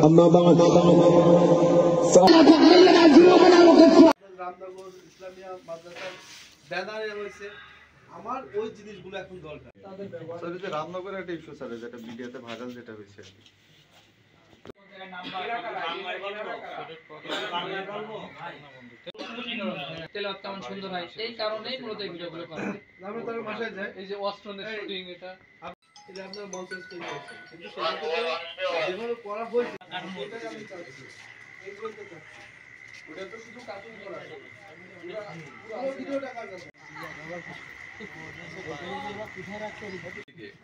أما بعد রামনগর ইসলামিয়া মাদ্রাসার ব্যানারে রয়েছে আমার ওই জিনিসগুলো এখন দরকার। স্যার এই যে রামনগরের একটা ইস্যু স্যার যেটা মিডিয়াতে ভাইরাল যেটা হয়েছে তেলাওয়াত কেমন সুন্দর হয় এই কারণেই মূলত এই ভিডিওগুলো করা হয়। আমরা তার ভাষায় যাই এই যে অস্ট্রনের শুটিং এটা এই যে আপনার মঞ্চ স্টেজ আছে কিন্তু সেটাকে যেভাবে করা হয়েছে এই বলতে তো ওটা তো শুধু কার্টুন করা আছে পুরো ভিডিওটা কাজ আছে।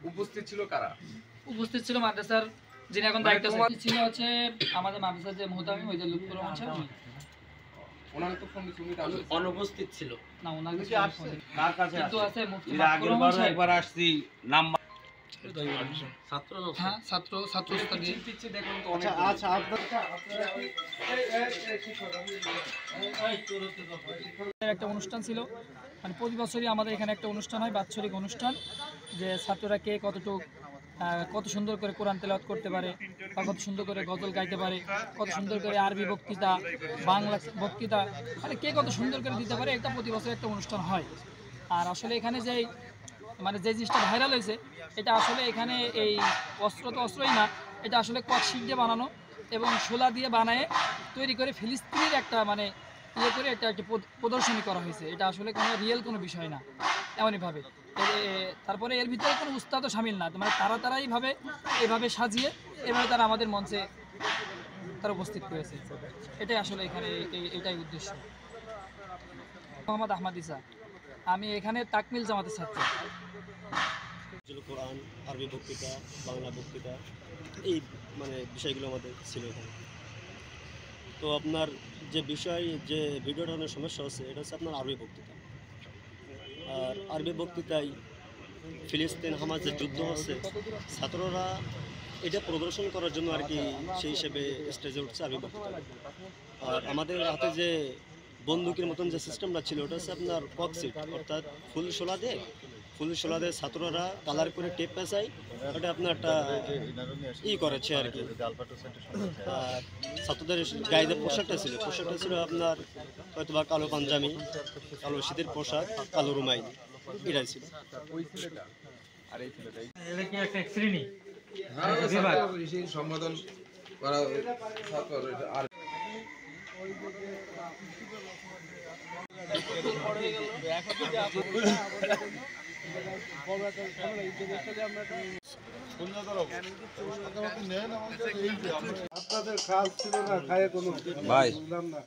উপস্থিত ছিল কারা? উপস্থিত ছিল মাদ্রাসার যিনি এখন দায়িত্ব ছিল হচ্ছে আমাদের মাদ্রাসার যে মুহতামিম ওই যে লুৎফর রহমান সাহেব ওনার তো ফোন দিছিল অনুপস্থিত ছিল না ওনার কাছে আসছে কার কাছে কিন্তু আছে আছে মুফতি এর আগের বার একবার আসছি নাম্বার ছাত্র হ্যাঁ ছাত্র উস্তাদ পিচ্ছে দেখুন তো অনেক আচ্ছা একটা অনুষ্ঠান ছিল মানে প্রতি বছরই আমাদের এখানে একটা অনুষ্ঠান হয় বাৎসরিক অনুষ্ঠান যে ছাত্ররা কে কত সুন্দর করে কোরআন তেলাওয়াত করতে পারে বা কত সুন্দর করে গজল গাইতে পারে কত সুন্দর করে আরবি বক্তৃতা বাংলা বক্তৃতা মানে কে কত সুন্দর করে দিতে পারে এটা প্রতি বছর একটা অনুষ্ঠান হয়। আর আসলে এখানে যে জিনিসটা ভাইরাল হয়েছে এটা আসলে এখানে এই অস্ত্র তো অস্ত্রই না, এটা আসলে ককশিট দিয়ে বানানো এবং শোলা দিয়ে বানায় তৈরি করে ফিলিস্তিনের একটা মানে করে একটা প্রদর্শনী করা হয়েছে। এটা আসলে কোনো রিয়েল কোনো বিষয় না এমনইভাবে। তারপরে এর ভিতরে কোনো উস্তাদও শামিল না, মানে তারা এইভাবে সাজিয়ে এভাবে তারা আমাদের মঞ্চে তারা উপস্থিত করেছে। এটাই আসলে এখানে এটাই উদ্দেশ্য। মোহাম্মদ আহমদ ইসা, আমি এখানে তাকমিল জামাতের ছাত্র। কোরআন, আরবি বক্তৃতা, বাংলা বক্তৃতা এই মানে বিষয়গুলো আমাদের ছিল এখানে। তো আপনার যে ভিডিওটা অনেক সমস্যা হচ্ছে এটা হচ্ছে আপনার আরবি বক্তৃতা। আর আরবি বক্তৃতায় ফিলিস্তিন হামাস যে যুদ্ধ হচ্ছে ছাত্ররা এটা প্রদর্শন করার জন্য আর কি সেই হিসেবে স্টেজে উঠছে আরবি বক্তৃতা। আর আমাদের হাতে যে বন্দুকের মতন যে সিস্টেমটা ছিল ওটা হচ্ছে আপনার ককশিট, অর্থাৎ ফুল শোলা দিয়ে ছাত্ররা কালার করে টেপ পেঁচায় ওটা আপনার একটা করেছে আর কি। আর ছাত্রদের গায়ে যে পোশাকটা ছিল আপনার হয়তো বা কালো পাঞ্জামি, কালো শীতের পোশাক, কালো রুমাইল, এটাই ছিল। সম্বোধন করা আর আপনাদের খাস ছিল না, খায় কোনো বুঝলাম না।